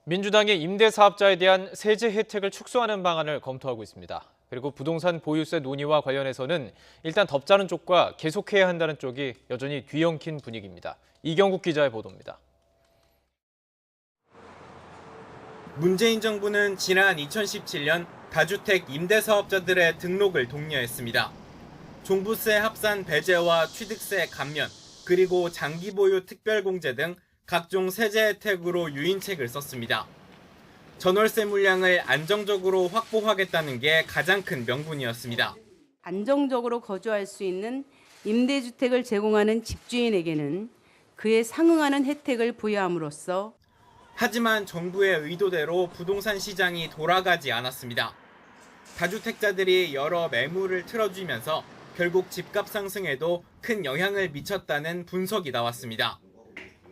민주당이 임대사업자에 대한 세제 혜택을 축소하는 방안을 검토하고 있습니다. 그리고 부동산 보유세 논의와 관련해서는 일단 덮자는 쪽과 계속해야 한다는 쪽이 여전히 뒤엉킨 분위기입니다. 이경국 기자의 보도입니다. 문재인 정부는 지난 2017년 다주택 임대사업자들의 등록을 독려했습니다. 종부세 합산 배제와 취득세 감면, 그리고 장기 보유 특별공제 등 각종 세제 혜택으로 유인책을 썼습니다. 전월세 물량을 안정적으로 확보하겠다는 게 가장 큰 명분이었습니다. 안정적으로 거주할 수 있는 임대주택을 제공하는 집주인에게는 그에 상응하는 혜택을 부여함으로써 하지만 정부의 의도대로 부동산 시장이 돌아가지 않았습니다. 다주택자들이 여러 매물을 틀어주면서 결국 집값 상승에도 큰 영향을 미쳤다는 분석이 나왔습니다.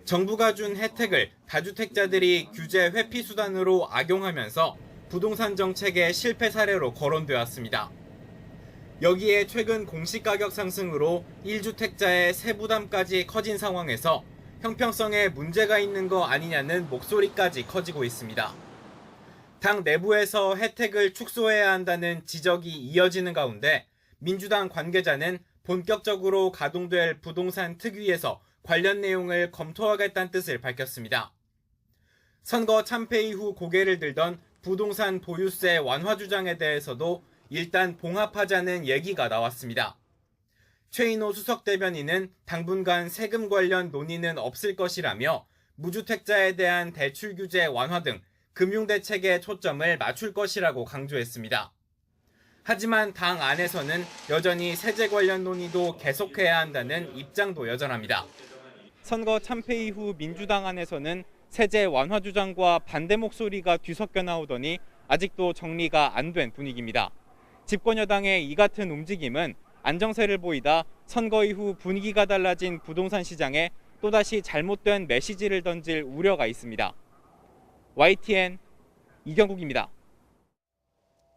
정부가 준 혜택을 다주택자들이 규제 회피 수단으로 악용하면서 부동산 정책의 실패 사례로 거론되었습니다. 여기에 최근 공시가격 상승으로 1주택자의 세부담까지 커진 상황에서 형평성에 문제가 있는 거 아니냐는 목소리까지 커지고 있습니다. 당 내부에서 혜택을 축소해야 한다는 지적이 이어지는 가운데 민주당 관계자는 본격적으로 가동될 부동산 특위에서 관련 내용을 검토하겠다는 뜻을 밝혔습니다. 선거 참패 이후 고개를 들던 부동산 보유세 완화 주장에 대해서도 일단 봉합하자는 얘기가 나왔습니다. 최인호 수석 대변인은 당분간 세금 관련 논의는 없을 것이라며 무주택자에 대한 대출 규제 완화 등 금융대책에 초점을 맞출 것이라고 강조했습니다. 하지만 당 안에서는 여전히 세제 관련 논의도 계속해야 한다는 입장도 여전합니다. 선거 참패 이후 민주당 안에서는 세제 완화 주장과 반대 목소리가 뒤섞여 나오더니 아직도 정리가 안 된 분위기입니다. 집권 여당의 이 같은 움직임은 안정세를 보이다 선거 이후 분위기가 달라진 부동산 시장에 또다시 잘못된 메시지를 던질 우려가 있습니다. YTN 이경국입니다.